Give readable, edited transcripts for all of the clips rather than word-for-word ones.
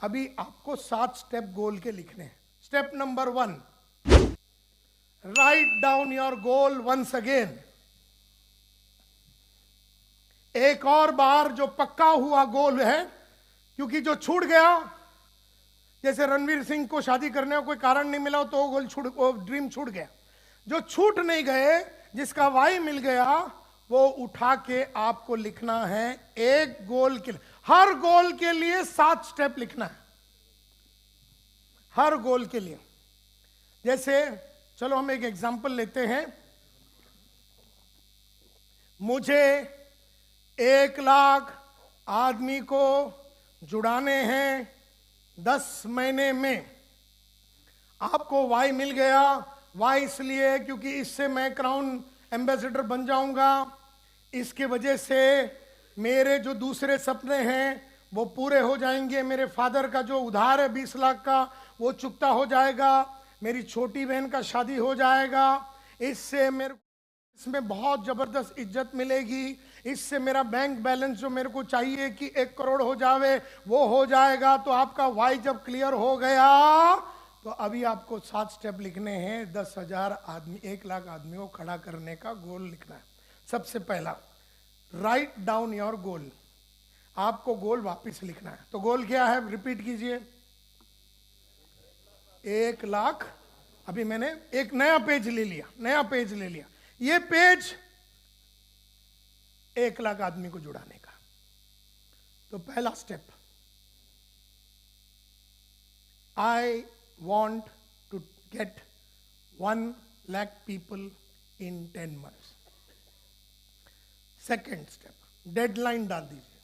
अभी आपको 7 स्टेप गोल के लिखने हैं। Step number 1, write down your goal once again. एक और बार जो पक्का हुआ गोल है, क्योंकि जो छूट गया, जैसे रणवीर सिंह को शादी करने का कोई कारण नहीं मिला तो वो ड्रीम छूट गया। जो छूट नहीं गए, जिसका वाई मिल गया, वो उठा के आपको लिखना है एक गोल के लिए। हर गोल के लिए 7 स्टेप लिखना है, हर गोल के लिए। जैसे चलो हम एक एग्जांपल लेते हैं। मुझे 1 लाख आदमी को जुड़ाने हैं 10 महीने में। आपको वाई मिल गया। वाई इसलिए क्योंकि इससे मैं क्राउन एम्बेसडर बन जाऊंगा। इसके वजह से मेरे जो दूसरे सपने हैं वो पूरे हो जाएंगे। मेरे फादर का जो उधार है 20 लाख का, वो चुकता हो जाएगा। मेरी छोटी बहन का शादी हो जाएगा। इससे मेरे इसमें बहुत जबरदस्त इज्जत मिलेगी। इससे मेरा बैंक बैलेंस जो मेरे को चाहिए कि 1 करोड़ हो जावे, वो हो जाएगा। तो आपका वाई जब क्लियर हो गया, तो अभी आपको 7 स्टेप लिखने हैं। 10,000 आदमी, 1 लाख आदमी को खड़ा करने का गोल लिखना है। सबसे पहला, राइट डाउन योर गोल। आपको गोल वापस लिखना है। तो गोल क्या है, रिपीट कीजिए। 1 लाख। अभी मैंने एक नया पेज ले लिया। ये पेज 1 लाख आदमी को जुड़ाने का। तो पहला step, I want to get 1 lakh people in 10 months। Second step, deadline डाल दीजिए।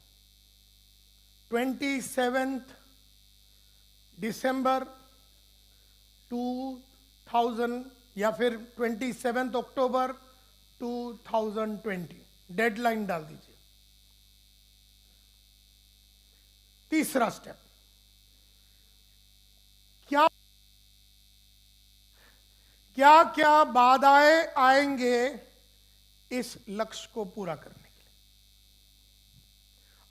27 दिसंबर 2000 या फिर 27 अक्टूबर 2020, डेडलाइन डाल दीजिए। तीसरा स्टेप, क्या क्या बाधाएं आएंगे इस लक्ष्य को पूरा करने के लिए,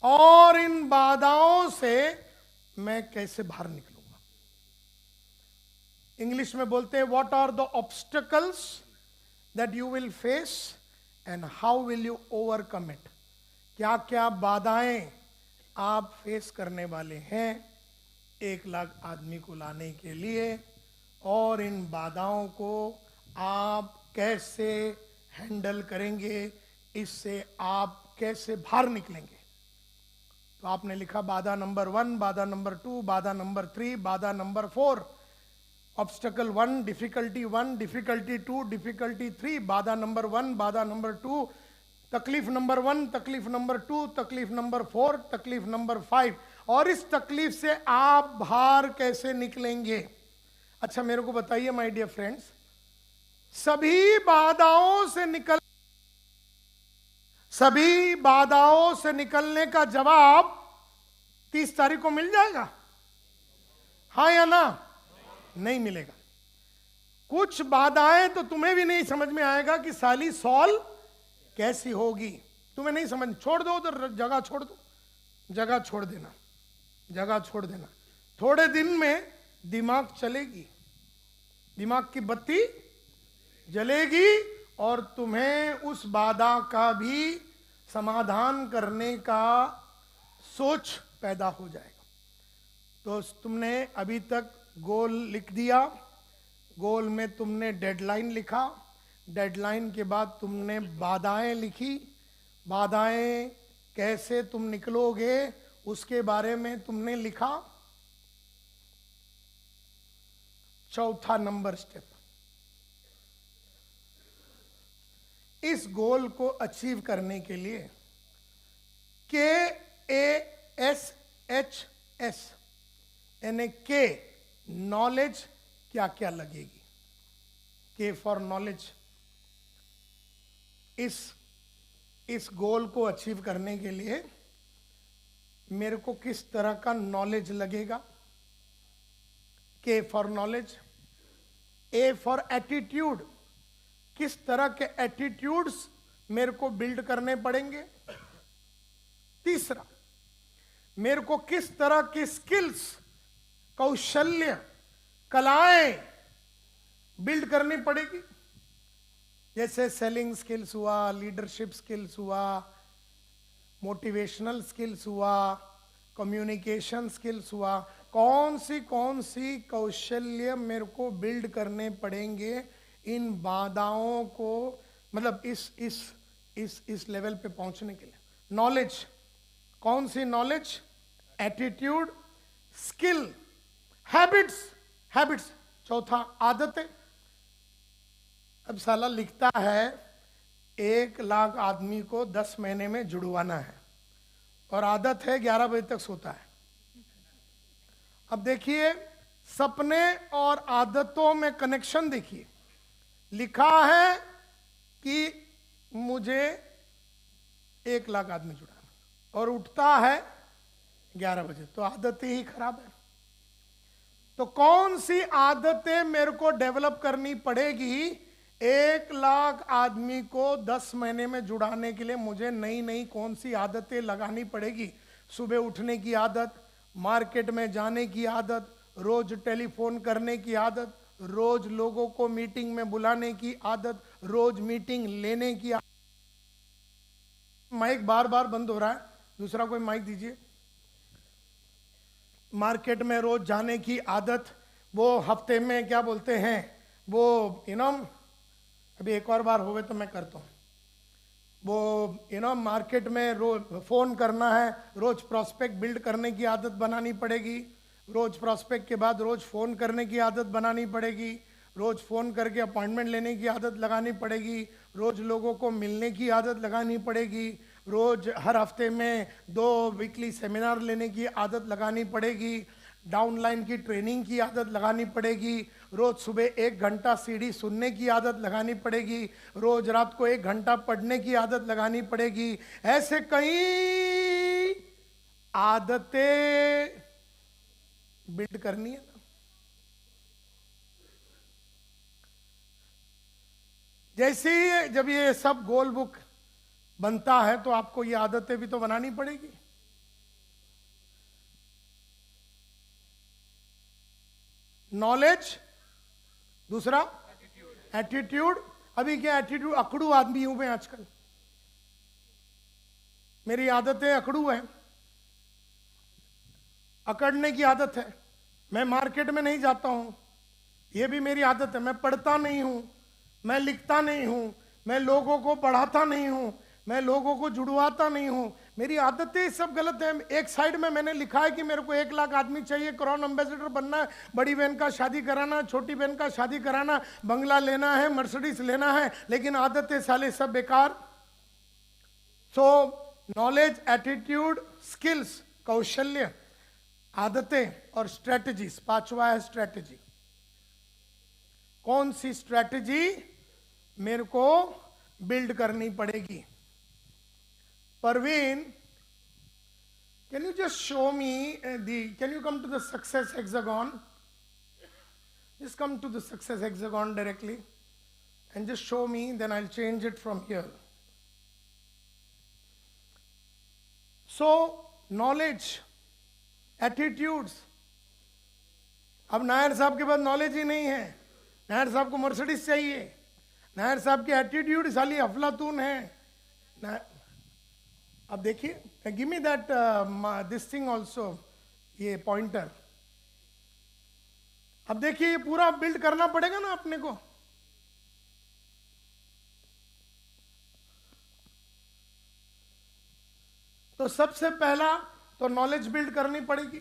और इन बाधाओं से मैं कैसे बाहर निकलूंगा। इंग्लिश में बोलते हैं what are the obstacles that you will face and how will you overcome it. क्या क्या बाधाएं आप फेस करने वाले हैं 1 लाख आदमी को लाने के लिए, और इन बाधाओं को आप कैसे हैंडल करेंगे, इससे आप कैसे बाहर निकलेंगे। तो आपने लिखा बाधा नंबर 1, बाधा नंबर 2, बाधा नंबर 3, बाधा number 4। Obstacle 1, difficulty 1, difficulty 2, difficulty 3, बाधा नंबर 1, बाधा नंबर 2, तकलीफ नंबर 1, तकलीफ नंबर 2, तकलीफ नंबर 4, तकलीफ नंबर 5। और इस तकलीफ से आप बाहर कैसे निकलेंगे। अच्छा मेरे को बताइए माय डियर फ्रेंड्स, सभी बाधाओं से निकलने का जवाब 30 तारीख को मिल जाएगा, हाँ या ना? नहीं मिलेगा। कुछ बाधाएं तो तुम्हें भी नहीं समझ में आएगा कि साली सॉल्व कैसी होगी, तुम्हें नहीं समझ। छोड़ दो उधर, जगह छोड़ दो, जगह छोड़ देना। थोड़े दिन में दिमाग चलेगी, दिमाग की बत्ती जलेगी, और तुम्हें उस बाधा का भी समाधान करने का सोच पैदा हो जाएगा। तो तुमने अभी तक गोल लिख दिया। गोल में तुमने डेडलाइन लिखा। डेडलाइन के बाद तुमने बाधाएं लिखी। बाधाएं कैसे तुम निकलोगे उसके बारे में तुमने लिखा। चौथा नंबर स्टेप, इस गोल को अचीव करने के लिए KASHS यानी के नॉलेज क्या क्या लगेगी। के फॉर नॉलेज। इस गोल को अचीव करने के लिए मेरे को किस तरह का नॉलेज लगेगा। के for knowledge. A for attitude, किस तरह के एटीट्यूड्स मेरे को बिल्ड करने पड़ेंगे। तीसरा, मेरे को किस तरह की स्किल्स कौशल्य, कलाएं बिल्ड करनी पड़ेगी। जैसे सेलिंग स्किल्स हुआ, लीडरशिप स्किल्स हुआ, मोटिवेशनल स्किल्स हुआ, कम्युनिकेशन स्किल्स हुआ। कौन सी कौशल्य मेरे को बिल्ड करने पड़ेंगे इन बाधाओं को, मतलब इस लेवल पे पहुंचने के लिए। नॉलेज, कौन सी नॉलेज? Attitude, skill, habits. चौथा आदतें। अब साला लिखता है 1 लाख आदमी को 10 महीने में जुड़वाना है और आदत है 11 बजे तक सोता है। अब देखिए सपने और आदतों में कनेक्शन देखिए। लिखा है कि मुझे 1 लाख आदमी जुड़ाना और उठता है 11 बजे, तो आदतें ही खराब है। तो कौन सी आदतें मेरे को डेवलप करनी पड़ेगी? 1 लाख आदमी को 10 महीने में जुड़ाने के लिए मुझे नई कौन सी आदतें लगानी पड़ेगी? सुबह उठने की आदत, मार्केट में जाने की आदत, रोज टेलीफोन करने की आदत, रोज लोगों को मीटिंग में बुलाने की आदत, रोज मीटिंग लेने की आदत। माइक बार बंद हो रहा है, दूसरा कोई माइक दीजिए। मार्केट में रोज जाने की आदत, वो हफ्ते में क्या बोलते हैं वो अभी एक और बार होवे तो मैं करता हूँ वो मार्केट में रोज फोन करना है, रोज प्रॉस्पेक्ट बिल्ड करने की आदत बनानी पड़ेगी। रोज प्रॉस्पेक्ट के बाद रोज फोन करने की आदत बनानी पड़ेगी। रोज फोन करके अपॉइंटमेंट लेने की आदत लगानी पड़ेगी। रोज लोगों को मिलने की आदत लगानी पड़ेगी। रोज हर हफ्ते में 2 वीकली सेमिनार लेने की आदत लगानी पड़ेगी। डाउनलाइन की ट्रेनिंग की आदत लगानी पड़ेगी। रोज सुबह 1 घंटा सीडी सुनने की आदत लगानी पड़ेगी। रोज रात को 1 घंटा पढ़ने की आदत लगानी पड़ेगी। ऐसे कई आदतें बिल्ड करनी है ना। जैसे ही जब ये सब गोल बुक बनता है तो आपको ये आदतें भी तो बनानी पड़ेगी। नॉलेज, दूसरा एटीट्यूड। अभी क्या एटीट्यूड? अकड़ू आदमी हूं मैं आजकल, मेरी आदतें अकड़ू है, अकड़ने की आदत है। मैं मार्केट में नहीं जाता हूं, ये भी मेरी आदत है। मैं पढ़ता नहीं हूं, मैं लिखता नहीं हूं, मैं लोगों को पढ़ाता नहीं हूं, मैं लोगों को जुड़वाता नहीं हूं। मेरी आदतें सब गलत है। एक साइड में मैंने लिखा है कि मेरे को 1 लाख आदमी चाहिए, क्राउन एम्बेसडर बनना है, बड़ी बहन का शादी कराना, छोटी बहन का शादी कराना, बंगला लेना है, मर्सिडीज लेना है, लेकिन आदतें साले सब बेकार। सो नॉलेज, एटीट्यूड, स्किल्स, कौशल्य, आदतें और स्ट्रेटजीज। 5वां है स्ट्रेटजी। कौन सी स्ट्रेटजी मेरे को बिल्ड करनी पड़ेगी? Parveen, can you just show me can you come to the success hexagon? Just come to the success hexagon directly and just show me, then I'll change it from here. So, knowledge, attitudes. अब नायर साहब के पास knowledge ही नहीं है। नायर साहब को Mercedes चाहिए। नायर साहब की एटीट्यूड साली अफलातून है। अब देखिए, give me that this thing also, ये पॉइंटर। अब देखिए ये पूरा बिल्ड करना पड़ेगा ना अपने को। तो सबसे पहला तो नॉलेज बिल्ड करनी पड़ेगी,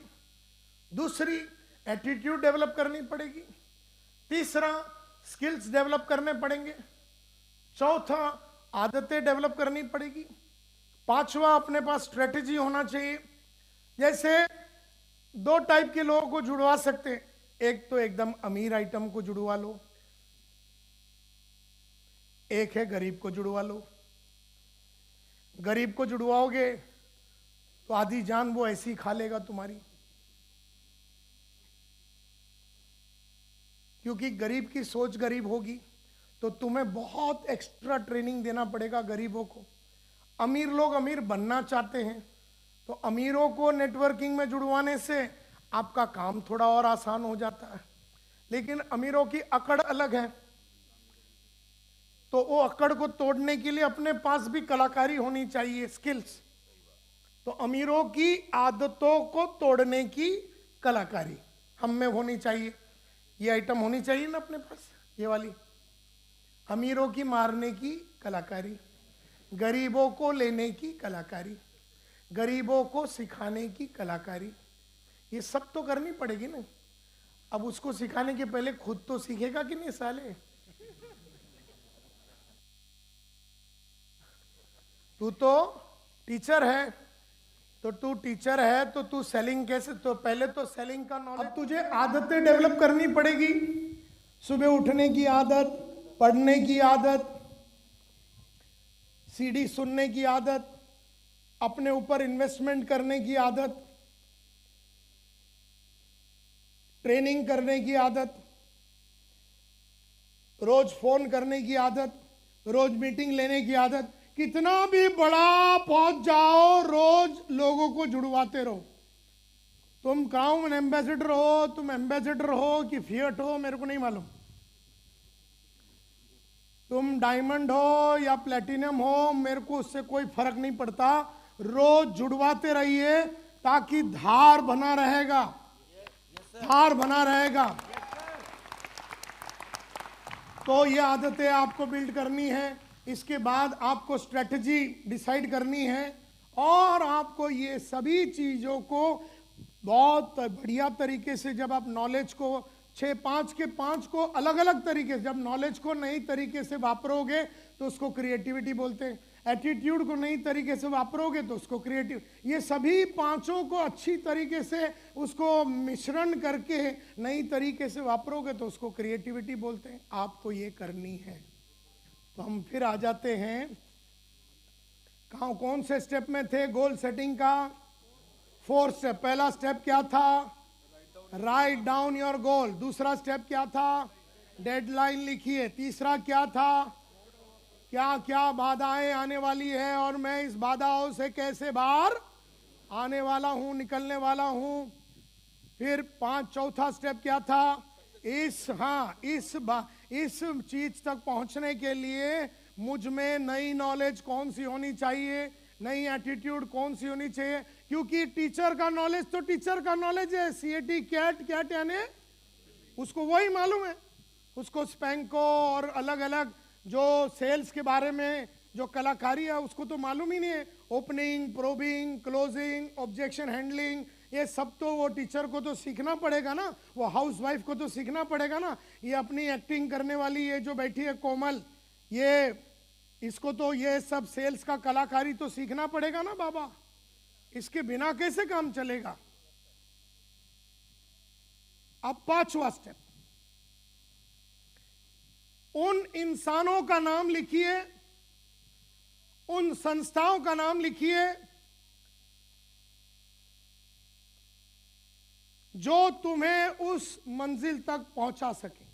दूसरी एटीट्यूड डेवलप करनी पड़ेगी, तीसरा स्किल्स डेवलप करने पड़ेंगे, चौथा आदतें डेवलप करनी पड़ेगी, पांचवा अपने पास स्ट्रेटेजी होना चाहिए। जैसे 2 टाइप के लोगों को जुड़वा सकते हैं। एक तो एकदम अमीर आइटम को जुड़वा लो, एक है गरीब को जुड़वा लो। गरीब को जुड़वाओगे तो आधी जान वो ऐसी खा लेगा तुम्हारी, क्योंकि गरीब की सोच गरीब होगी तो तुम्हें बहुत एक्स्ट्रा ट्रेनिंग देना पड़ेगा गरीबों को। अमीर लोग अमीर बनना चाहते हैं तो अमीरों को नेटवर्किंग में जुड़वाने से आपका काम थोड़ा और आसान हो जाता है। लेकिन अमीरों की अकड़ अलग है, तो वो अकड़ को तोड़ने के लिए अपने पास भी कलाकारी होनी चाहिए, स्किल्स। तो अमीरों की आदतों को तोड़ने की कलाकारी हम में होनी चाहिए। ये आइटम होनी चाहिए ना अपने पास, ये वाली। अमीरों की मारने की कलाकारी, गरीबों को लेने की कलाकारी, गरीबों को सिखाने की कलाकारी, ये सब तो करनी पड़ेगी ना। अब उसको सिखाने के पहले खुद तो सीखेगा कि नहीं साले। तू तो टीचर है, तो तू टीचर है तो तू सेलिंग कैसे, तो पहले तो सेलिंग का नॉलेज। अब तुझे आदतें डेवलप करनी पड़ेगी। सुबह उठने की आदत, पढ़ने की आदत, सीडी सुनने की आदत, अपने ऊपर इन्वेस्टमेंट करने की आदत, ट्रेनिंग करने की आदत, रोज फोन करने की आदत, रोज मीटिंग लेने की आदत। कितना भी बड़ा पहुंच जाओ, रोज लोगों को जुड़वाते रहो। तुम क्राउन एम्बेसडर हो, तुम एम्बेसडर हो कि फिएट हो, मेरे को नहीं मालूम। तुम डायमंड हो या प्लेटिनम हो, मेरे को उससे कोई फर्क नहीं पड़ता। रोज जुड़वाते रहिए ताकि धार बना रहेगा, धार बना रहेगा। तो ये आदतें आपको बिल्ड करनी है। इसके बाद आपको स्ट्रेटजी डिसाइड करनी है और आपको ये सभी चीज़ों को बहुत बढ़िया तरीके से, जब आप नॉलेज को 6-5 के 5 को अलग अलग तरीके से, जब नॉलेज को नई तरीके से वापरोगे तो उसको क्रिएटिविटी बोलते हैं। एटीट्यूड को नई तरीके से वापरोगे तो उसको क्रिएटिव। ये सभी पांचों को अच्छी तरीके से उसको मिश्रण करके नई तरीके से वापरोगे तो उसको क्रिएटिविटी बोलते हैं। आपको ये करनी है। तो हम फिर आ जाते हैं, कहाँ कौन से स्टेप में थे गोल सेटिंग का? 4 स्टेप। पहला स्टेप क्या था? राइट डाउन योर गोल। दूसरा स्टेप क्या था? डेडलाइन लिखिए। तीसरा क्या था? क्या क्या बाधाएं आने वाली है और मैं इस बाधाओं से कैसे बाहर आने वाला हूं, निकलने वाला हूं। फिर चौथा स्टेप क्या था? इस चीज तक पहुंचने के लिए मुझ में नई नॉलेज कौन सी होनी चाहिए, नई एटीट्यूड कौन सी होनी चाहिए। क्योंकि टीचर का नॉलेज तो टीचर का नॉलेज है, सीएटी कैट यानी उसको वही मालूम है। उसको स्पैंको और अलग अलग जो सेल्स के बारे में जो कलाकारी है उसको तो मालूम ही नहीं है। Opening, probing, closing, objection handling, ये सब तो वो टीचर को तो सीखना पड़ेगा ना, वो हाउस वाइफ को तो सीखना पड़ेगा ना। ये अपनी एक्टिंग करने वाली ये जो बैठी है कोमल, ये इसको तो ये सब सेल्स का कलाकारी तो सीखना पड़ेगा ना बाबा। इसके बिना कैसे काम चलेगा? अब 5वां स्टेप, उन इंसानों का नाम लिखिए, उन संस्थाओं का नाम लिखिए जो तुम्हें उस मंजिल तक पहुंचा सके।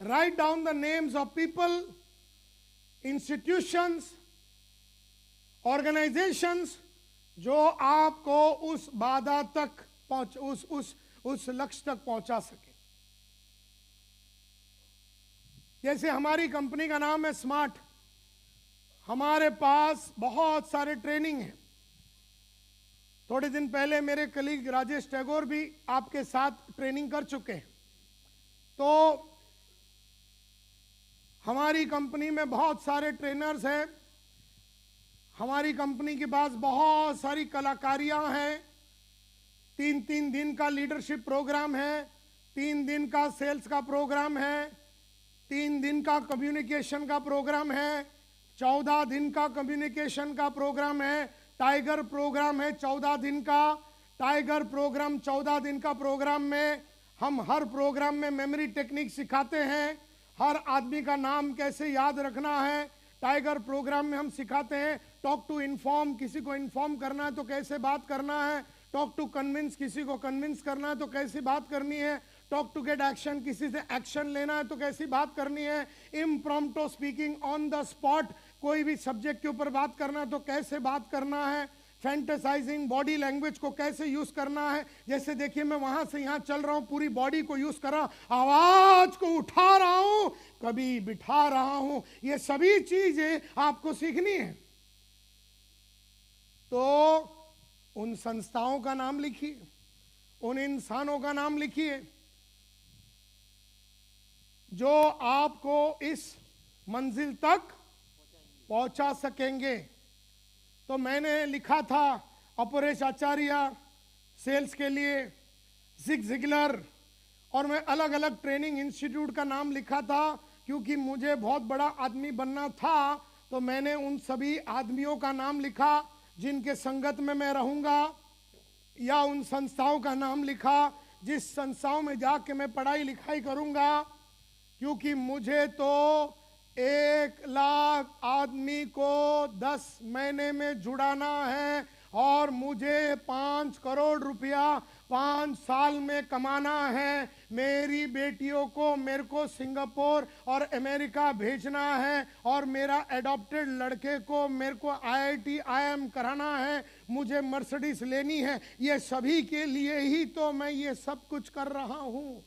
Write down the names of people, institutions, organisations जो आपको उस बाधा तक उस लक्ष्य तक पहुंचा सके। जैसे हमारी कंपनी का नाम है स्मार्ट, हमारे पास बहुत सारे ट्रेनिंग हैं। थोड़े दिन पहले मेरे कलीग राजेश टैगोर भी आपके साथ ट्रेनिंग कर चुके हैं। तो हमारी कंपनी में बहुत सारे ट्रेनर्स हैं। हमारी कंपनी के पास बहुत सारी कलाकारियां हैं। 3-3 दिन का लीडरशिप प्रोग्राम है, 3 दिन का सेल्स का प्रोग्राम है, 3 दिन का कम्युनिकेशन का प्रोग्राम है, 14 दिन का कम्युनिकेशन का प्रोग्राम है, टाइगर प्रोग्राम है 14 दिन का। टाइगर प्रोग्राम 14 दिन का प्रोग्राम में हम हर प्रोग्राम में मेमोरी टेक्निक सिखाते हैं। हर आदमी का नाम कैसे याद रखना है टाइगर प्रोग्राम में हम सिखाते हैं। टॉक टू इन्फॉर्म, किसी को इन्फॉर्म करना है तो कैसे बात करना है। टॉक टू कन्विंस, किसी को कन्विंस करना है तो कैसी बात करनी है। टॉक टू गेट एक्शन, किसी से एक्शन लेना है तो कैसी बात करनी है। इम्प्रॉम्प्टो स्पीकिंग, ऑन द स्पॉट कोई भी सब्जेक्ट के ऊपर बात करना है तो कैसे बात करना है। फैंटेसाइजिंग बॉडी लैंग्वेज को कैसे यूज करना है। जैसे देखिए मैं वहां से यहां चल रहा हूं, पूरी बॉडी को यूज कर रहा हूं, आवाज को उठा रहा हूं, कभी बिठा रहा हूं, ये सभी चीजें आपको सीखनी है। तो उन संस्थाओं का नाम लिखिए, उन इंसानों का नाम लिखिए जो आपको इस मंजिल तक पहुंचा सकेंगे। तो मैंने लिखा था अपरेश आचार्य सेल्स के लिए, जिग जिगलर, और मैं अलग अलग ट्रेनिंग इंस्टीट्यूट का नाम लिखा था क्योंकि मुझे बहुत बड़ा आदमी बनना था। तो मैंने उन सभी आदमियों का नाम लिखा जिनके संगत में मैं रहूंगा, या उन संस्थाओं का नाम लिखा जिस संस्थाओं में जाके मैं पढ़ाई लिखाई करूंगा, क्योंकि मुझे तो 1,00,000 आदमी को 10 महीने में जुड़ाना है और मुझे 5 करोड़ रुपया 5 साल में कमाना है। मेरी बेटियों को मेरे को सिंगापुर और अमेरिका भेजना है और मेरा एडॉप्टेड लड़के को मेरे को IIT IIM कराना है, मुझे मर्सिडीज लेनी है। ये सभी के लिए ही तो मैं ये सब कुछ कर रहा हूं।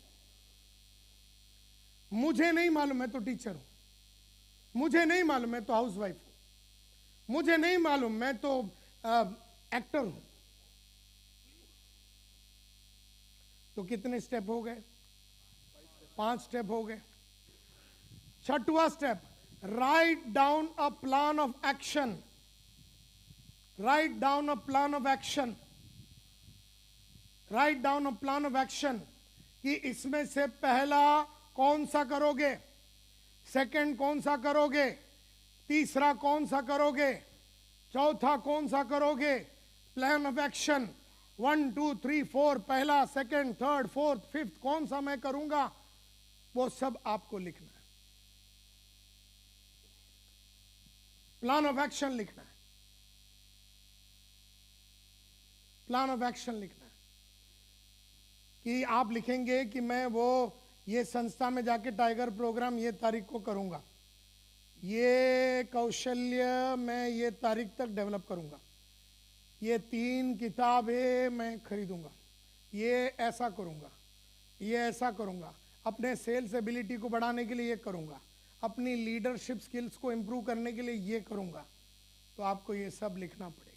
मुझे नहीं मालूम, मैं तो टीचर हूं, मुझे नहीं मालूम मैं तो हाउसवाइफ हूं, मुझे नहीं मालूम मैं तो एक्टर हूं। तो कितने स्टेप हो गए? 5 स्टेप हो गए। 6वां step, write down a plan of action. Write down a plan of action. Write down a plan of action कि इसमें से पहला कौन सा करोगे, सेकंड कौन सा करोगे, तीसरा कौन सा करोगे, चौथा कौन सा करोगे। प्लान ऑफ एक्शन 1 2 3 4, पहला, सेकंड, थर्ड, फोर्थ, फिफ्थ, कौन सा मैं करूंगा, वो सब आपको लिखना है। प्लान ऑफ एक्शन लिखना है, प्लान ऑफ एक्शन लिखना है कि आप लिखेंगे कि मैं वो ये संस्था में जाके टाइगर प्रोग्राम ये तारीख को करूंगा, ये कौशल्य मैं ये तारीख तक डेवलप करूंगा, ये 3 किताबें मैं खरीदूंगा, ये ऐसा करूंगा, ये ऐसा करूंगा, अपने सेल्स एबिलिटी को बढ़ाने के लिए ये करूंगा, अपनी लीडरशिप स्किल्स को इंप्रूव करने के लिए ये करूंगा। तो आपको ये सब लिखना पड़ेगा।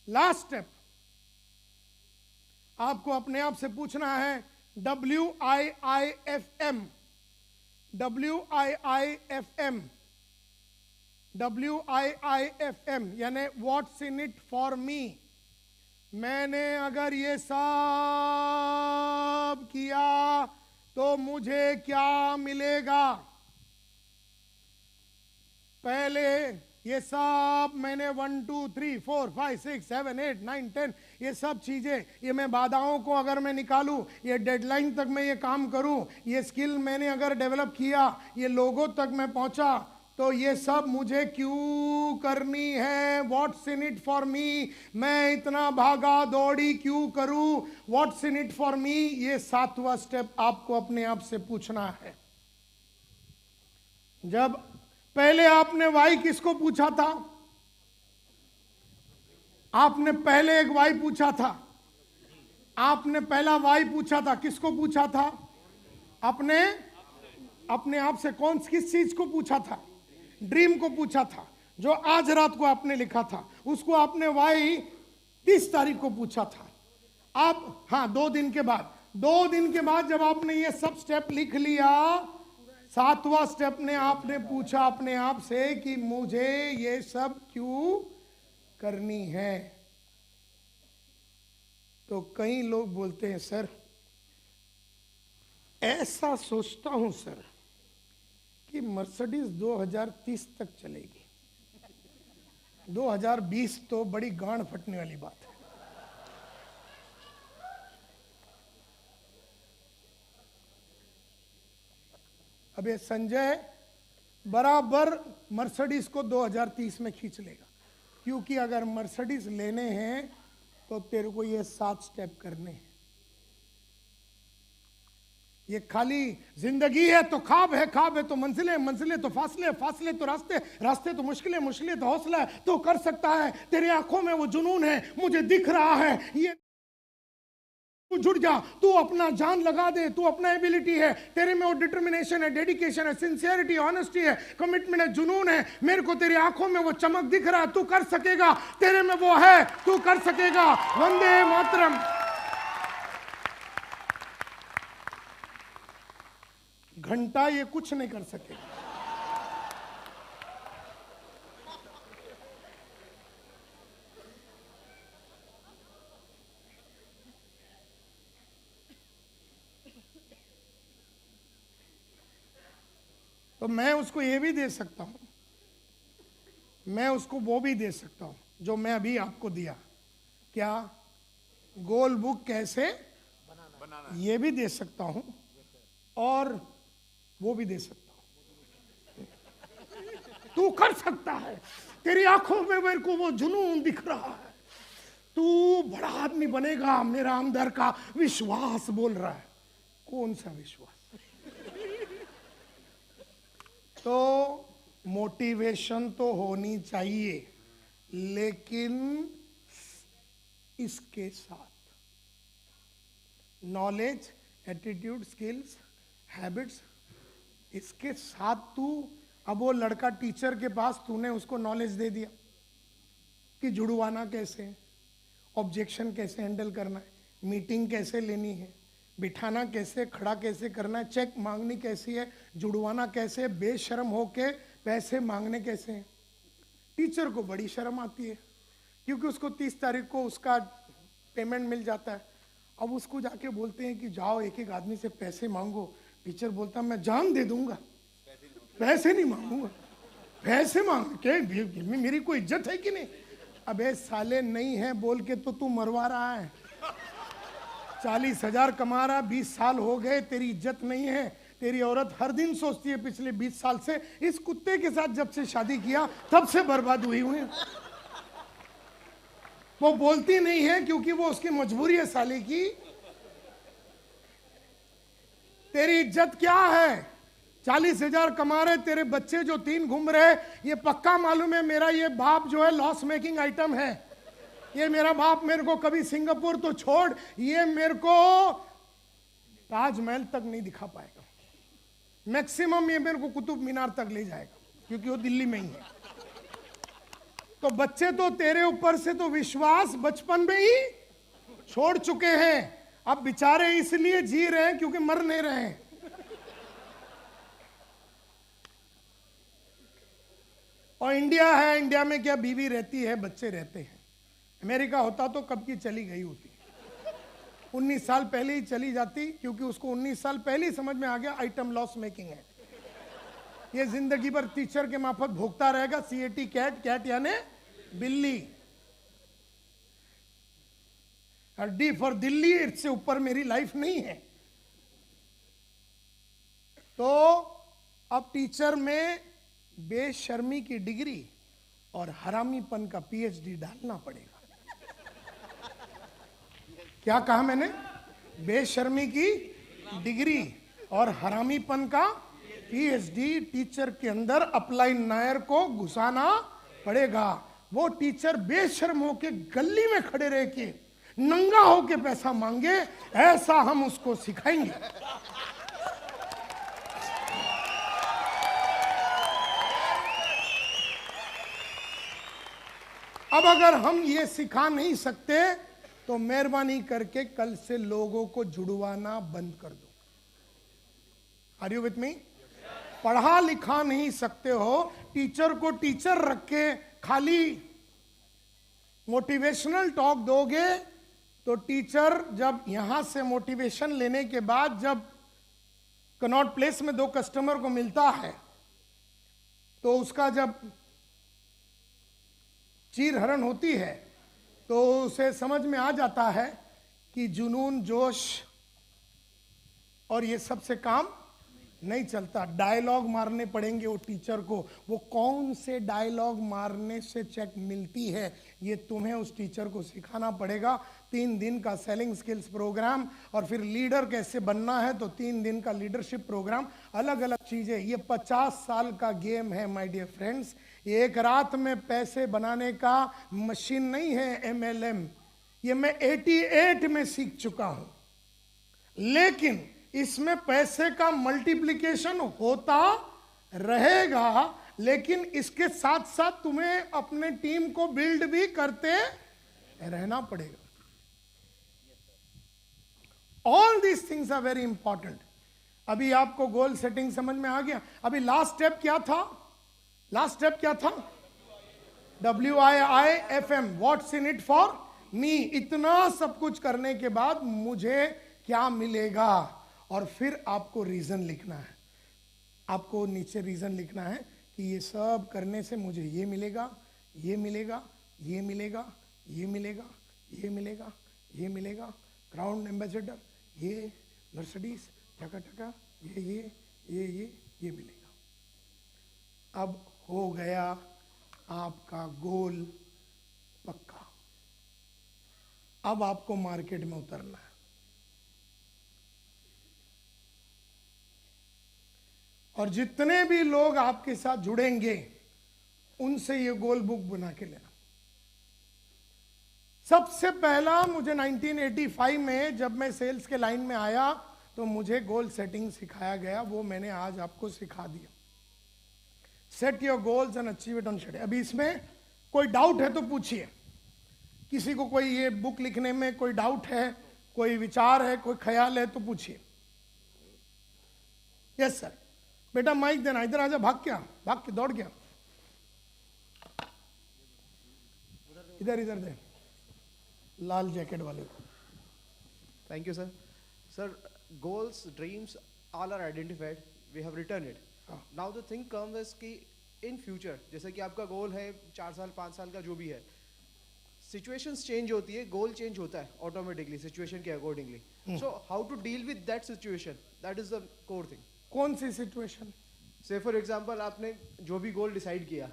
लास्ट स्टेप, आपको अपने आप से पूछना है WIIFM, WIIFM, WIIFM यानी what's in it for me. मैंने अगर ये सब किया तो मुझे क्या मिलेगा। पहले ये सब मैंने 1 2 3 4 5 6 7 8 9 10 ये सब चीजें, ये मैं बाधाओं को अगर मैं निकालूं, ये डेडलाइन तक मैं ये काम करूं, ये स्किल मैंने अगर डेवलप किया, ये लोगों तक मैं पहुंचा, तो ये सब मुझे क्यों करनी है। What's in it for me, मैं इतना भागा दौड़ी क्यों करूं, what's in it for me. ये 7वां स्टेप आपको अपने आप से पूछना है। जब पहले आपने वाई किसको पूछा था, आपने पहले एक वाई पूछा था, आपने पहला वाई पूछा था, किसको पूछा था, अपने आप से। किस चीज को पूछा था, ड्रीम को पूछा था, जो आज रात को आपने लिखा था, उसको आपने वाई 30 तारीख को पूछा था। आप हाँ 2 दिन के बाद जब आपने ये सब स्टेप लिख लिया, 7वां स्टेप ने आपने पूछा अपने आप से कि मुझे ये सब क्यों करनी है। तो कई लोग बोलते हैं सर ऐसा सोचता हूं सर कि मर्सिडीज 2030 तक चलेगी, 2020 तो बड़ी गांड फटने वाली बात है। अब ये संजय बराबर मर्सिडीज को 2030 में खींच लेगा, क्योंकि अगर मर्सिडीज लेने हैं तो तेरे को ये 7 स्टेप करने हैं। ये खाली जिंदगी है तो ख्वाब है, ख्वाब है तो मंजिलें, मंजिलें तो फासले, फासले तो रास्ते, रास्ते तो मुश्किलें, मुश्किलें तो हौसला है। तो कर सकता है, तेरी आंखों में वो जुनून है, मुझे दिख रहा है। ये तू जुड़ जा, तू अपना जान लगा दे, तू अपना एबिलिटी है, तेरे में वो डिटर्मिनेशन है, डेडिकेशन है, सिंसियरिटी, ऑनेस्टी है, कमिटमेंट है, जुनून है। मेरे को तेरी आंखों में वो चमक दिख रहा है, तू कर सकेगा, तेरे में वो है, तू कर सकेगा। वंदे मातरम। घंटा ये कुछ नहीं कर सकेगा। तो मैं उसको ये भी दे सकता हूं, मैं उसको वो भी दे सकता हूं जो मैं अभी आपको दिया। क्या? गोल बुक कैसे बनाना, ये भी दे सकता हूं और वो भी दे सकता हूं। तू कर सकता है, तेरी आंखों में मेरे को वो जुनून दिख रहा है, तू बड़ा आदमी बनेगा, मेरा अंदर का विश्वास बोल रहा है। कौन सा विश्वास? तो मोटिवेशन तो होनी चाहिए, लेकिन इसके साथ नॉलेज, एटीट्यूड, स्किल्स, हैबिट्स, इसके साथ तू, अब वो लड़का टीचर के पास, तूने उसको नॉलेज दे दिया कि जुड़वाना कैसे है, ऑब्जेक्शन कैसे हैंडल करना है, मीटिंग कैसे लेनी है, बिठाना कैसे, खड़ा कैसे करना है, चेक मांगनी कैसी है, जुड़वाना कैसे, बेशर्म होके पैसे मांगने कैसे हैं। टीचर को बड़ी शर्म आती है क्योंकि उसको 30 तारीख को उसका पेमेंट मिल जाता है। अब उसको जाके बोलते हैं कि जाओ एक एक आदमी से पैसे मांगो। टीचर बोलता मैं जान दे दूंगा, पैसे नहीं मांगूंगा। पैसे मांग के मेरी कोई इज्जत है कि नहीं? अबे साले नहीं है बोल के तो तू मरवा रहा है। 40,000 कमा रहा, 20 साल हो गए, तेरी इज्जत नहीं है। तेरी औरत हर दिन सोचती है पिछले 20 साल से, इस कुत्ते के साथ जब से शादी किया तब से बर्बाद हुई हुई। वो बोलती नहीं है क्योंकि वो उसकी मजबूरी है साले की। तेरी इज्जत क्या है? 40,000 कमा रहे, तेरे बच्चे जो 3 घूम रहे, ये पक्का मालूम है मेरा ये बाप जो है लॉस मेकिंग आइटम है। ये मेरा बाप मेरे को कभी सिंगापुर तो छोड़, ये मेरे को ताजमहल तक नहीं दिखा पाएगा। मैक्सिमम ये मेरे को कुतुब मीनार तक ले जाएगा क्योंकि वो दिल्ली में ही है। तो बच्चे तो तेरे ऊपर से तो विश्वास बचपन में ही छोड़ चुके हैं। अब बेचारे इसलिए जी रहे हैं क्योंकि मर नहीं रहे हैं। और इंडिया है, इंडिया में क्या बीवी रहती है, बच्चे रहते हैं। अमेरिका होता तो कब की चली गई होती, 19 साल पहले ही चली जाती, क्योंकि उसको 19 साल पहले ही समझ में आ गया आइटम लॉस मेकिंग है। ये जिंदगी भर टीचर के माफत भोगता रहेगा। CAT कैट, कैट यानी बिल्ली, और D फॉर दिल्ली, इससे ऊपर मेरी लाइफ नहीं है। तो अब टीचर में बेशर्मी की डिग्री और हरामीपन का PhD डालना पड़ेगा। क्या कहा मैंने? बेशर्मी की डिग्री और हरामीपन का PhD टीचर के अंदर अप्लाई नायर को घुसाना पड़ेगा। वो टीचर बेशर्म होके गली में खड़े रह के नंगा होके पैसा मांगे, ऐसा हम उसको सिखाएंगे। अब अगर हम ये सिखा नहीं सकते तो मेहरबानी करके कल से लोगों को जुड़वाना बंद कर दो। Are you with me? पढ़ा लिखा नहीं सकते हो, टीचर को टीचर रख के खाली मोटिवेशनल टॉक दोगे तो टीचर जब यहां से मोटिवेशन लेने के बाद जब कनॉट प्लेस में 2 कस्टमर को मिलता है तो उसका जब चीर हरण होती है तो उसे समझ में आ जाता है कि जुनून, जोश और ये सब से काम नहीं चलता। डायलॉग मारने पड़ेंगे वो टीचर को। वो कौन से डायलॉग मारने से चेक मिलती है, ये तुम्हें उस टीचर को सिखाना पड़ेगा। 3 दिन का सेलिंग स्किल्स प्रोग्राम, और फिर लीडर कैसे बनना है तो 3 दिन का लीडरशिप प्रोग्राम, अलग अलग चीजें। ये 50 साल का गेम है माय डियर फ्रेंड्स। ये एक रात में पैसे बनाने का मशीन नहीं है MLM। ये मैं 88 में सीख चुका हूं, लेकिन इसमें पैसे का मल्टीप्लिकेशन होता रहेगा, लेकिन इसके साथ साथ तुम्हें अपने टीम को बिल्ड भी करते रहना पड़ेगा। All these things are very important. अभी आपको गोल सेटिंग समझ में आ गया। अभी लास्ट स्टेप क्या था? लास्ट स्टेप क्या था? WIIFM, what's in it for me. इतना सब कुछ करने के बाद मुझे क्या मिलेगा, और फिर आपको रीजन लिखना है। आपको नीचे रीजन लिखना है कि ये सब करने से मुझे ये मिलेगा, ये मिलेगा, ये मिलेगा, ये मिलेगा, ये मिलेगा, ये मिलेगा, क्राउन एम्बेसडर, ये मर्सिडीज, टका टका, ये मिलेगा। अब हो गया आपका गोल पक्का। अब आपको मार्केट में उतरना है। और जितने भी लोग आपके साथ जुड़ेंगे उनसे ये गोल बुक बना के लेना। सबसे पहला मुझे 1985 में जब मैं सेल्स के लाइन में आया तो मुझे गोल सेटिंग सिखाया गया, वो मैंने आज आपको सिखा दिया। Set your goals and achieve it on schedule. अभी इसमें कोई डाउट है तो पूछिए। किसी को कोई ये बुक लिखने में कोई डाउट है, कोई विचार है, कोई ख्याल है तो पूछिए। Yes sir. बेटा माइक देना, इधर आजा। भाग के दौड़ गया। इधर दे लाल जैकेट वाले को। Thank you sir. Sir, goals, dreams, all are identified. We have written it. Now the thing comes is कि in future, जैसे कि आपका गोल है 4 साल 5 साल का जो भी है, situations change होती है, goal change होता है automatically situation के accordingly. So how to deal with that situation? That is the core thing. कौन सी सिचुएशन? से फॉर एग्जाम्पल आपने जो भी गोल डिसाइड किया,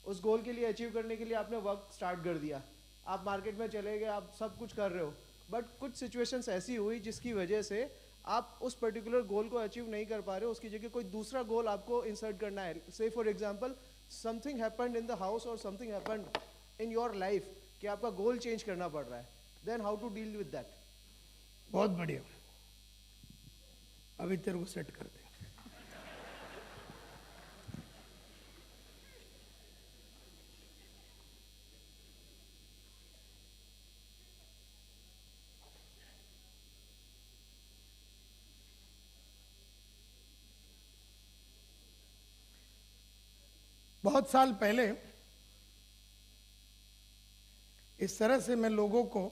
उस गोल के लिए अचीव करने के लिए आपने वर्क स्टार्ट कर दिया, आप मार्केट में चले गए, आप सब कुछ कर रहे हो, बट कुछ सिचुएशंस ऐसी हुई जिसकी वजह से आप उस पर्टिकुलर गोल को अचीव नहीं कर पा रहे हो, उसकी जगह कोई दूसरा गोल आपको इंसर्ट करना है। Say for example something happened in the house और something happened in your life कि आपका गोल चेंज करना पड़ रहा है, then how to deal with that? बहुत बढ़िया, अभी तेरे को सेट कर दे। बहुत साल पहले इस तरह से मैं लोगों को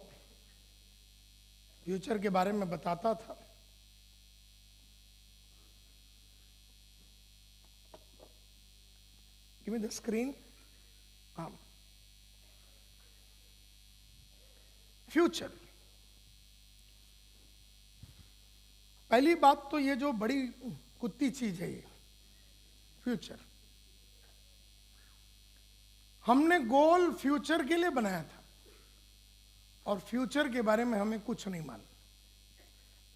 फ्यूचर के बारे में बताता था। Give me the screen. हाँ, फ्यूचर। पहली बात तो ये जो बड़ी कुत्ती चीज है ये फ्यूचर। हमने गोल फ्यूचर के लिए बनाया था और फ्यूचर के बारे में हमें कुछ नहीं मालूम।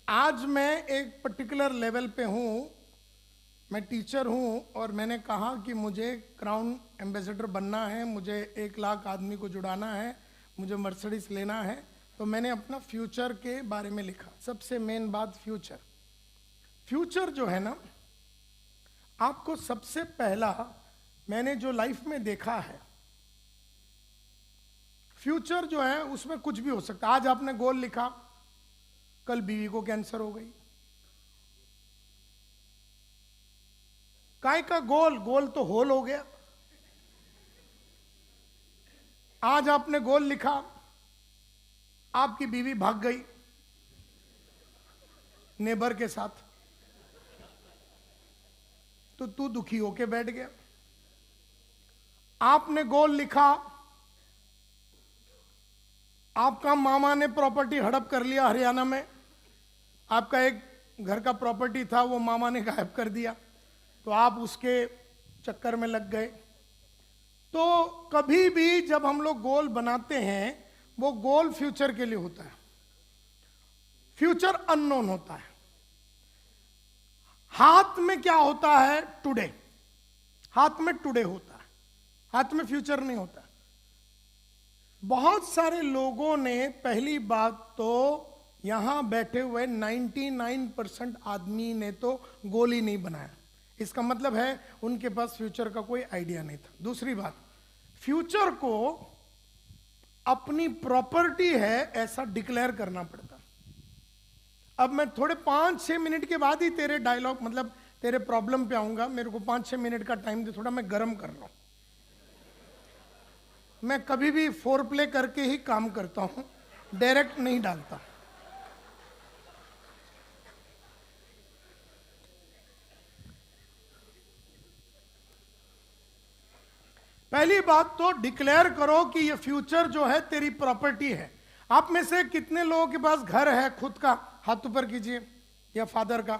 आज मैं एक पर्टिकुलर लेवल पे हूं, मैं टीचर हूं और मैंने कहा कि मुझे क्राउन एम्बेसडर बनना है, मुझे 1 लाख आदमी को जुड़ाना है, मुझे मर्सिडीज लेना है, तो मैंने अपना फ्यूचर के बारे में लिखा। सबसे मेन बात फ्यूचर। फ्यूचर जो है ना, आपको सबसे पहला मैंने जो लाइफ में देखा है, फ्यूचर जो है उसमें कुछ भी हो सकता है। आज आपने गोल लिखा, कल बीवी को कैंसर हो गई। काय का गोल? गोल तो होल हो गया। आज आपने गोल लिखा, आपकी बीवी भाग गई नेबर के साथ, तो तू दुखी होके बैठ गया। आपने गोल लिखा, आपका मामा ने प्रॉपर्टी हड़प कर लिया हरियाणा में, आपका एक घर का प्रॉपर्टी था वो मामा ने गायब कर दिया, तो आप उसके चक्कर में लग गए। तो कभी भी जब हम लोग गोल बनाते हैं वो गोल फ्यूचर के लिए होता है, फ्यूचर अननोन होता है। हाथ में क्या होता है? टुडे। हाथ में टुडे होता है, हाथ में फ्यूचर नहीं होता। बहुत सारे लोगों ने, पहली बात तो यहां बैठे हुए 99% आदमी ने तो गोल ही नहीं बनाया, इसका मतलब है उनके पास फ्यूचर का कोई आइडिया नहीं था। दूसरी बात, फ्यूचर को अपनी प्रॉपर्टी है ऐसा डिक्लेयर करना पड़ता। अब मैं थोड़े 5-6 मिनट के बाद ही तेरे डायलॉग, मतलब तेरे प्रॉब्लम पे आऊंगा। मेरे को 5-6 मिनट का टाइम दे, थोड़ा मैं गर्म कर रहा हूं। मैं कभी भी फोर प्ले करके ही काम करता हूं, डायरेक्ट नहीं डालता। पहली बात तो डिक्लेयर करो कि ये फ्यूचर जो है तेरी प्रॉपर्टी है। आप में से कितने लोगों के पास घर है खुद का? हाथ ऊपर कीजिए, या फादर का।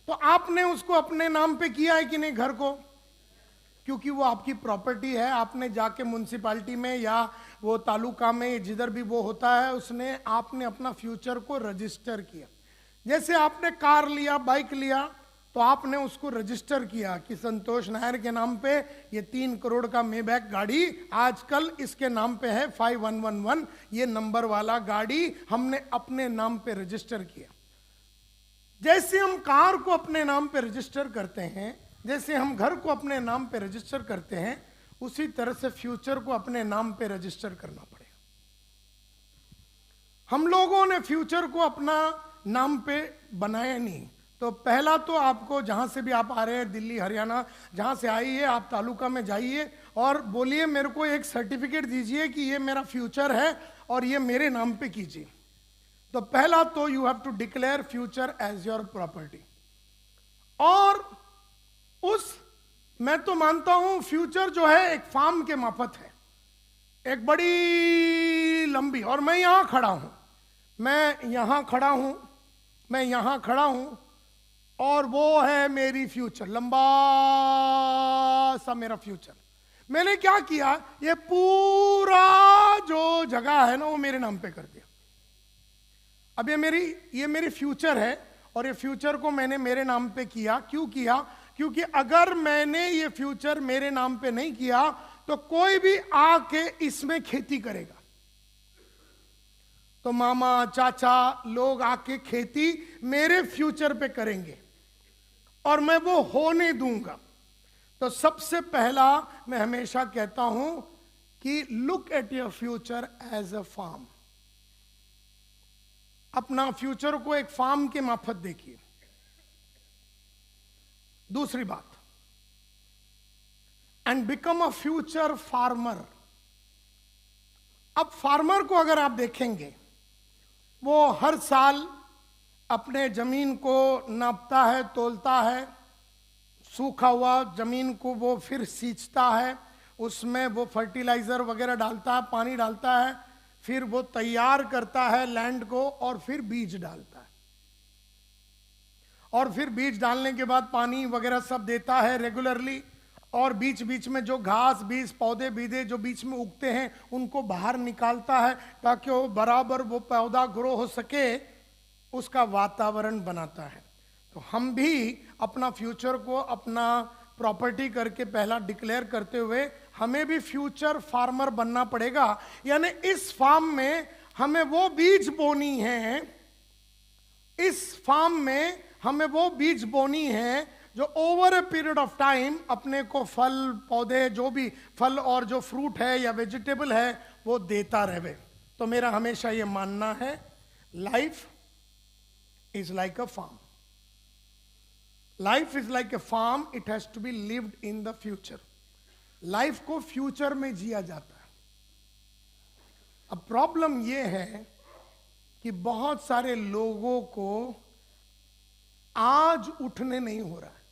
तो आपने उसको अपने नाम पे किया है कि नहीं घर को? क्योंकि वो आपकी प्रॉपर्टी है। आपने जाके म्युनिसिपैलिटी में या वो तालुका में जिधर भी वो होता है, उसने आपने अपना फ्यूचर को रजिस्टर किया। जैसे आपने कार लिया, बाइक लिया, तो आपने उसको रजिस्टर किया कि संतोष नायर के नाम पे ये 3 करोड़ का मेबैक गाड़ी आजकल इसके नाम पे है 5111, ये नंबर वाला गाड़ी हमने अपने नाम पे रजिस्टर किया। जैसे हम कार को अपने नाम पे रजिस्टर करते हैं, जैसे हम घर को अपने नाम पे रजिस्टर करते हैं, उसी तरह से फ्यूचर को अपने नाम पे रजिस्टर करना पड़ेगा। हम लोगों ने फ्यूचर को अपना नाम पे बनाया नहीं। तो पहला तो आपको, जहां से भी आप आ रहे हैं, दिल्ली, हरियाणा, जहां से आइए, आप तालुका में जाइए और बोलिए मेरे को एक सर्टिफिकेट दीजिए कि ये मेरा फ्यूचर है और ये मेरे नाम पे कीजिए। तो पहला तो you have to declare future as your property. और मैं तो मानता हूं फ्यूचर जो है एक फार्म के माफत है, एक बड़ी लंबी। और मैं यहां खड़ा हूं, मैं यहां खड़ा हूं और वो है मेरी फ्यूचर, लंबा सा मेरा फ्यूचर। मैंने क्या किया, ये पूरा जो जगह है ना वो मेरे नाम पे कर दिया। अब ये मेरी फ्यूचर है और ये फ्यूचर को मैंने मेरे नाम पे किया। क्यों किया? क्योंकि अगर मैंने ये फ्यूचर मेरे नाम पे नहीं किया तो कोई भी आके इसमें खेती करेगा। तो मामा, चाचा लोग आके खेती मेरे फ्यूचर पे करेंगे और मैं वो होने दूंगा। तो सबसे पहला मैं हमेशा कहता हूं कि look at your future as a farm. अपना फ्यूचर को एक फार्म के माफत देखिए। दूसरी बात, and become a future farmer. अब फार्मर को अगर आप देखेंगे, वो हर साल अपने जमीन को नापता है, तोलता है, सूखा हुआ जमीन को वो फिर सींचता है, उसमें वो फर्टिलाइजर वगैरह डालता है, पानी डालता है, फिर वो तैयार करता है लैंड को और फिर बीज डालता है। और फिर बीज डालने के बाद पानी वगैरह सब देता है रेगुलरली। और बीच बीच में जो घास, बीज, पौधे बीजे जो बीच में उगते हैं उनको बाहर निकालता है ताकि वो बराबर वो पौधा ग्रो हो सके, उसका वातावरण बनाता है। तो हम भी अपना फ्यूचर को अपना प्रॉपर्टी करके पहला डिक्लेयर करते हुए हमें भी फ्यूचर फार्मर बनना पड़ेगा। यानी इस फार्म में हमें वो बीज बोनी है, इस फार्म में हमें वो बीज बोनी है जो over a period of time अपने को फल, पौधे, जो भी फल और जो फ्रूट है या वेजिटेबल है वो देता रहे। तो मेरा हमेशा ये मानना है, life is like a farm. Life is like a farm, it has to be lived in the future. Life को फ्यूचर में जिया जाता है। अब प्रॉब्लम यह है कि बहुत सारे लोगों को आज उठने नहीं हो रहा है,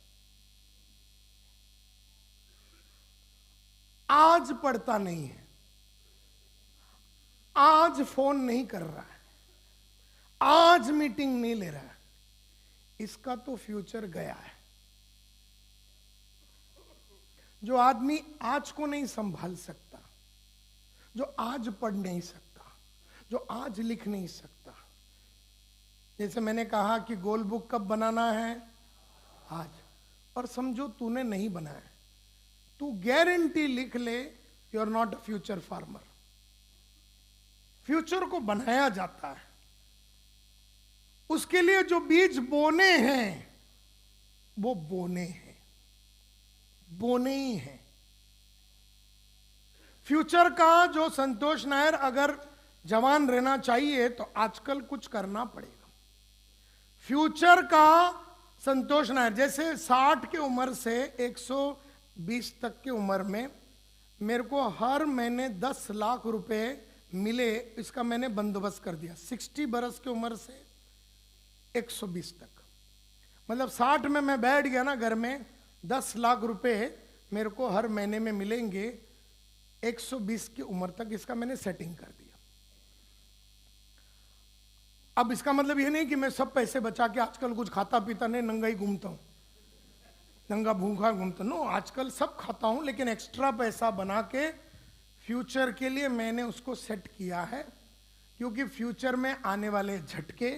आज पढ़ता नहीं है, आज फोन नहीं कर रहा है, आज मीटिंग नहीं ले रहा है। इसका तो फ्यूचर गया है। जो आदमी आज को नहीं संभाल सकता, जो आज पढ़ नहीं सकता, जो आज लिख नहीं सकता। जैसे मैंने कहा कि गोल बुक कब बनाना है, आज। और समझो तूने नहीं बनाया, तू गारंटी लिख ले, you are not a future farmer. Future को बनाया जाता है, उसके लिए जो बीज बोने हैं वो बोने हैं, बोने ही हैं। फ्यूचर का जो संतोष नायर अगर जवान रहना चाहिए तो आजकल कुछ करना पड़ेगा। फ्यूचर का संतोष नायर जैसे 60 की उम्र से 120 तक की उम्र में मेरे को हर महीने 10 लाख रुपए मिले, इसका मैंने बंदोबस्त कर दिया। 60 बरस की उम्र से 120 तक, मतलब 60 में मैं बैठ गया ना घर में, 10 लाख रुपए मेरे को हर महीने में मिलेंगे 120 की उम्र तक, इसका मैंने सेटिंग कर दिया। अब इसका मतलब ये नहीं कि मैं सब पैसे बचा के आजकल कुछ खाता पीता नहीं, नंगा ही घूमता हूं, नंगा भूखा घूमता। नो, आजकल सब खाता हूं, लेकिन एक्स्ट्रा पैसा बना के फ्यूचर के लिए मैंने उसको सेट किया है। क्योंकि फ्यूचर में आने वाले झटके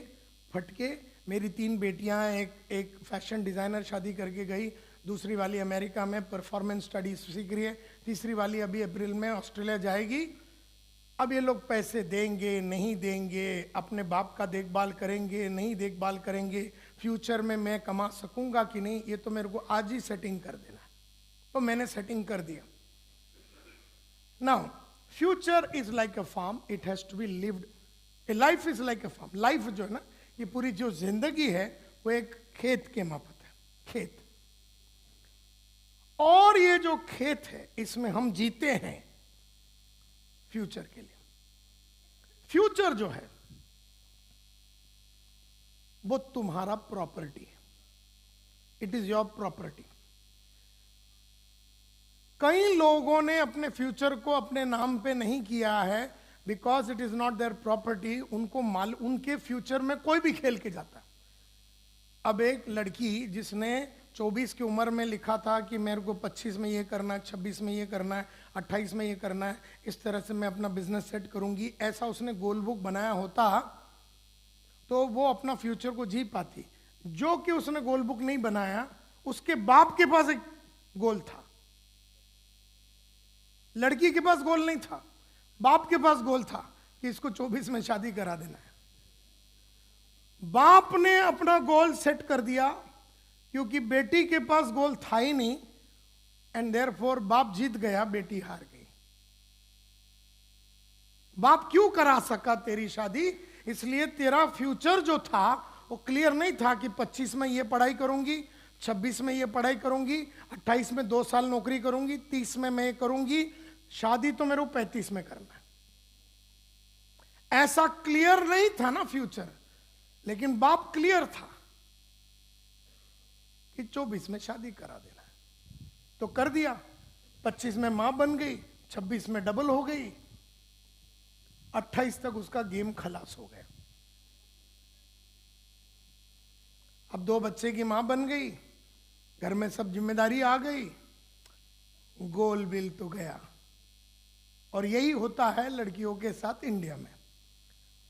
फटके, मेरी 3 बेटियां हैं, एक फैशन डिजाइनर शादी करके गई, दूसरी वाली अमेरिका में परफॉर्मेंस स्टडीज सीख रही है, तीसरी वाली अभी अप्रैल में ऑस्ट्रेलिया जाएगी। अब ये लोग पैसे देंगे नहीं देंगे, अपने बाप का देखभाल करेंगे नहीं देखभाल करेंगे, फ्यूचर में मैं कमा सकूंगा कि नहीं, ये तो मेरे को आज ही सेटिंग कर देना है। तो मैंने सेटिंग कर दिया। Now future is like a farm, it has to be lived. A life is like a farm. Life जो है ना, ये पूरी जो जिंदगी है वो एक खेत के माफत है, खेत। और ये जो खेत है इसमें हम जीते हैं फ्यूचर के लिए। फ्यूचर जो है वो तुम्हारा प्रॉपर्टी है, इट इज योर प्रॉपर्टी। कई लोगों ने अपने फ्यूचर को अपने नाम पे नहीं किया है, because it is not their property. उनको उनके फ्यूचर में कोई भी खेल के जाता है। अब एक लड़की जिसने 24 की उम्र में लिखा था कि मेरे को 25 में ये करना है, 26 में ये करना है, 28 में ये करना है, इस तरह से मैं अपना बिजनेस सेट करूंगी, ऐसा उसने गोल बुक बनाया होता तो वो अपना फ्यूचर को जी पाती। जो कि उसने गोल बुक नहीं बनाया, उसके बाप के पास एक गोल था, लड़की के पास गोल नहीं था, बाप के पास गोल था कि इसको 24 में शादी करा देना है। बाप ने अपना गोल सेट कर दिया क्योंकि बेटी के पास गोल था ही नहीं, एंड देयरफॉर बाप जीत गया, बेटी हार गई। बाप क्यों करा सका तेरी शादी? इसलिए तेरा फ्यूचर जो था वो क्लियर नहीं था कि 25 में ये पढ़ाई करूंगी, 26 में ये पढ़ाई करूंगी, 28 में 2 साल नौकरी करूंगी, 30 में मैं करूंगी शादी, तो मेरे को 35 में करना है। ऐसा क्लियर नहीं था ना फ्यूचर, लेकिन बाप क्लियर था कि 24 में शादी करा देना है, तो कर दिया। 25 में मां बन गई, 26 में डबल हो गई, 28 तक उसका गेम खलास हो गया। अब 2 बच्चे की मां बन गई, घर में सब जिम्मेदारी आ गई, गोल बिल तो गया। और यही होता है लड़कियों के साथ इंडिया में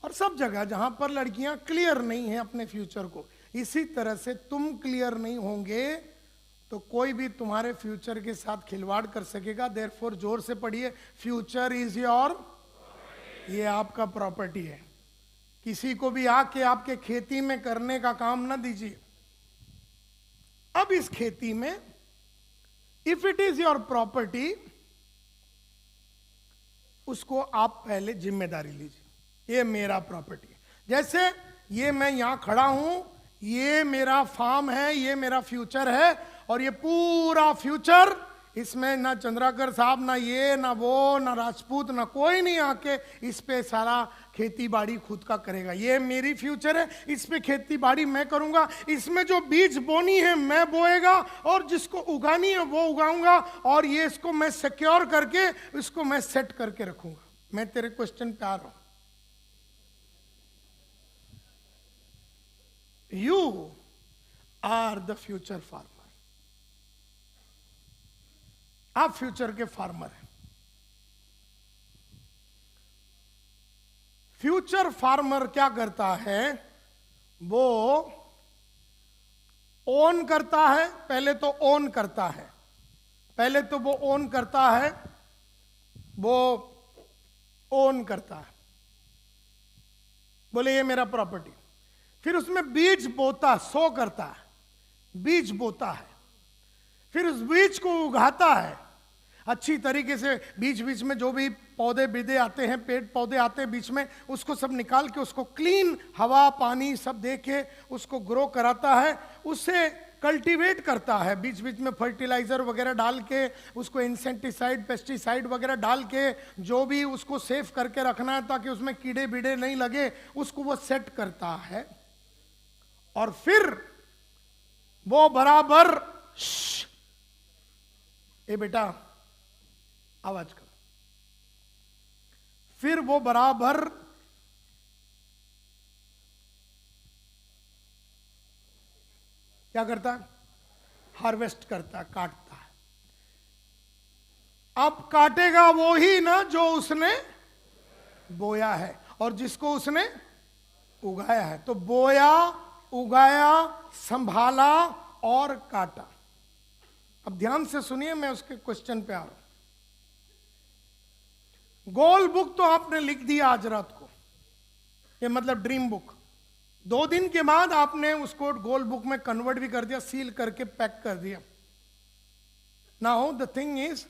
और सब जगह जहां पर लड़कियां क्लियर नहीं है अपने फ्यूचर को। इसी तरह से तुम क्लियर नहीं होंगे तो कोई भी तुम्हारे फ्यूचर के साथ खिलवाड़ कर सकेगा। देयरफॉर जोर से पढ़िए, फ्यूचर इज योर, ये आपका प्रॉपर्टी है। किसी को भी आके आपके खेती में करने का काम ना दीजिए। अब इस खेती में if it is your property, उसको आप पहले जिम्मेदारी लीजिए, ये मेरा प्रॉपर्टी है। जैसे ये मैं यहां खड़ा हूं, ये मेरा फार्म है, ये मेरा फ्यूचर है, और ये पूरा फ्यूचर, इसमें ना चंद्राकर साहब, ना ये, ना वो, ना राजपूत, ना कोई नहीं आके इस पे सारा खेती बाड़ी खुद का करेगा। ये मेरी फ्यूचर है, इस पे खेती बाड़ी मैं करूंगा, इसमें जो बीज बोनी है मैं बोएगा, और जिसको उगानी है वो उगाऊंगा, और ये इसको मैं सिक्योर करके इसको मैं सेट करके रखूंगा। मैं तेरे क्वेश्चन पे आ रहा हूं। You are the future farmer. आप फ्यूचर के फार्मर हैं। फ्यूचर फार्मर क्या करता है, वो ओन करता है, पहले तो ओन करता है, पहले तो वो ओन करता है, वो ओन करता है, बोले ये मेरा प्रॉपर्टी। फिर उसमें बीज बोता, सो करता है, बीज बोता है, फिर उस बीज को उगाता है अच्छी तरीके से। बीच बीच में जो भी पौधे बिदे आते हैं, पेड़ पौधे आते हैं बीच में, उसको सब निकाल के उसको क्लीन हवा पानी सब दे के उसको ग्रो कराता है, उसे कल्टीवेट करता है, बीच बीच में फर्टिलाइजर वगैरह डाल के, उसको इंसेक्टिसाइड पेस्टिसाइड वगैरह डाल के, जो भी उसको सेफ करके रखना है ताकि उसमें कीड़े बीड़े नहीं लगे, उसको वो सेट करता है। और फिर वो बराबर, ए बेटा आवाज कर, फिर वो बराबर क्या करता है, हार्वेस्ट करता है, काटता है। अब काटेगा वो ही ना जो उसने बोया है और जिसको उसने उगाया है। तो बोया, उगाया, संभाला और काटा। अब ध्यान से सुनिए, मैं उसके क्वेश्चन पे आ रहा हूं। गोल बुक तो आपने लिख दिया आज रात को, ये मतलब ड्रीम बुक। 2 दिन के बाद आपने उसको गोल बुक में कन्वर्ट भी कर दिया, सील करके पैक कर दिया। नाउ द थिंग इज,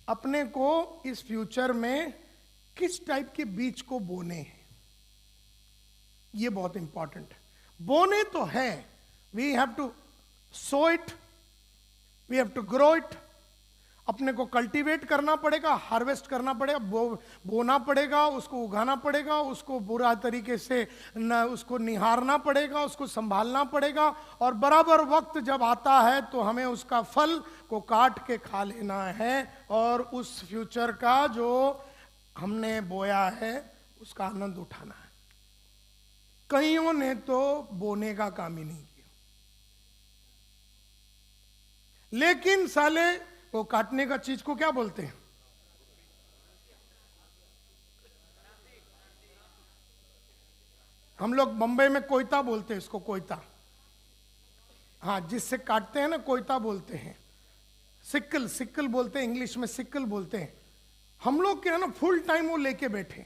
अपने को इस फ्यूचर में किस टाइप के बीज को बोने हैं, ये बहुत इंपॉर्टेंट है। बोने तो है, we have to sow it, we have to grow it, अपने को कल्टीवेट करना पड़ेगा, हार्वेस्ट करना पड़ेगा, बोना पड़ेगा, उसको उगाना पड़ेगा, उसको बुरा तरीके से उसको निहारना पड़ेगा, उसको संभालना पड़ेगा, और बराबर वक्त जब आता है तो हमें उसका फल को काट के खा लेना है और उस फ्यूचर का जो हमने बोया है उसका आनंद उठाना है। कईयों ने तो बोने का काम ही नहीं किया, लेकिन साले वो काटने का चीज को क्या बोलते हैं, हम लोग बंबई में कोयता बोलते हैं इसको, कोयता। हाँ, जिससे काटते हैं ना, कोयता बोलते हैं। सिक्कल, सिक्कल बोलते हैं इंग्लिश में, सिक्कल बोलते हैं। हम लोग क्या है ना, फुल टाइम वो लेके बैठे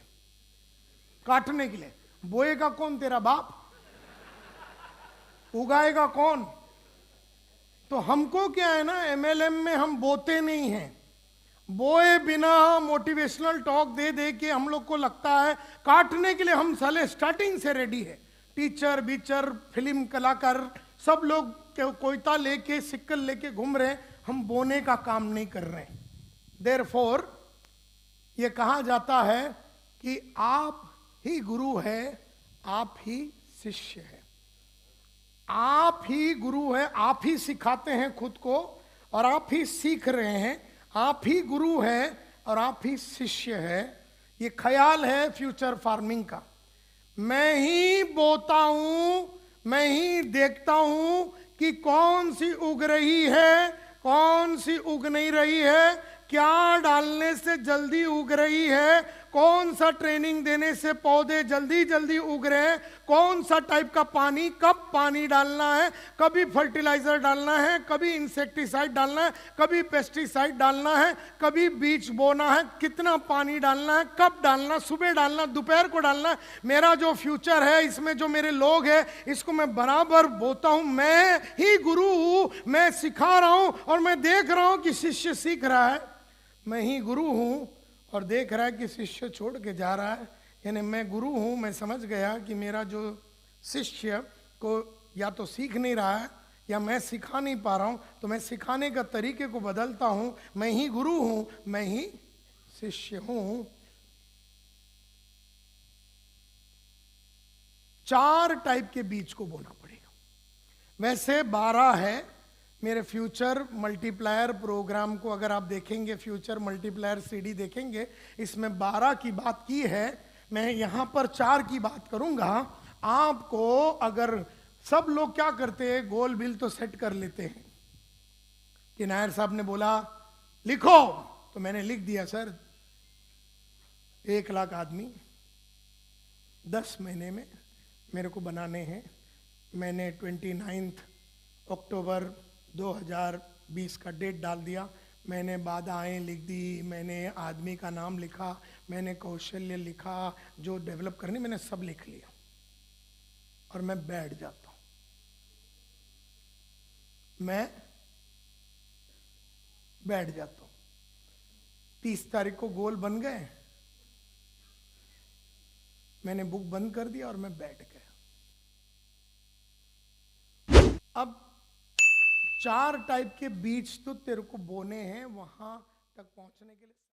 काटने के लिए। बोएगा कौन, तेरा बाप? उगाएगा कौन? तो हमको क्या है ना, एमएलएम में हम बोते नहीं हैं। बोए बिना मोटिवेशनल टॉक दे दे के हम लोग को लगता है काटने के लिए हम साले स्टार्टिंग से रेडी है। टीचर बीचर फिल्म कलाकार सब लोग कोयता लेके सिक्कल लेके घूम रहे हैं, हम बोने का काम नहीं कर रहे हैं। देयरफॉर ये कहा जाता है कि आप ही गुरु है, आप ही शिष्य है। आप ही गुरु है, आप ही सिखाते हैं खुद को और आप ही सीख रहे हैं। आप ही गुरु है और आप ही शिष्य है। ये ख्याल है फ्यूचर फार्मिंग का। मैं ही बोता हूं, मैं ही देखता हूं कि कौन सी उग रही है, कौन सी उग नहीं रही है, क्या डालने से जल्दी उग रही है, कौन सा ट्रेनिंग देने से पौधे जल्दी जल्दी उग रहे हैं, कौन सा टाइप का पानी, कब पानी डालना है, कभी फर्टिलाइजर डालना है, कभी इंसेक्टिसाइड डालना है, कभी पेस्टिसाइड डालना है, कभी बीज बोना है, कितना पानी डालना है, कब डालना, सुबह डालना, दोपहर को डालना है। मेरा जो फ्यूचर है, इसमें जो मेरे लोग हैं, इसको मैं बराबर बोता हूं। मैं ही गुरु हूं, मैं सिखा रहा हूं और मैं देख रहा हूं कि शिष्य सीख रहा है। मैं ही गुरु हूं और देख रहा है कि शिष्य छोड़ के जा रहा है। यानी मैं गुरु हूं, मैं समझ गया कि मेरा जो शिष्य को या तो सीख नहीं रहा है या मैं सिखा नहीं पा रहा हूं, तो मैं सिखाने का तरीके को बदलता हूं। मैं ही गुरु हूं, मैं ही शिष्य हूं। 4 टाइप के बीज को बोना पड़ेगा। वैसे 12 है। मेरे फ्यूचर मल्टीप्लायर प्रोग्राम को अगर आप देखेंगे, फ्यूचर मल्टीप्लायर सीडी देखेंगे, इसमें 12 की बात की है। मैं यहां पर 4 की बात करूंगा। आपको अगर सब लोग क्या करते हैं, गोल बिल तो सेट कर लेते हैं कि नायर साहब ने बोला लिखो, तो मैंने लिख दिया सर 1 लाख आदमी, 10 महीने में मेरे को बनाने हैं। मैंने 29 अक्टूबर 2020 का डेट डाल दिया। मैंने बाधाएं लिख दी, मैंने आदमी का नाम लिखा, मैंने कौशल्य लिखा, जो डेवलप करनी मैंने सब लिख लिया और मैं बैठ जाता हूँ। मैं बैठ जाता हूँ। 30 तारीख को गोल बन गए, मैंने बुक बंद कर दिया और मैं बैठ गया। अब 4 टाइप के बीज तो तेरे को बोने हैं वहां तक पहुंचने के लिए।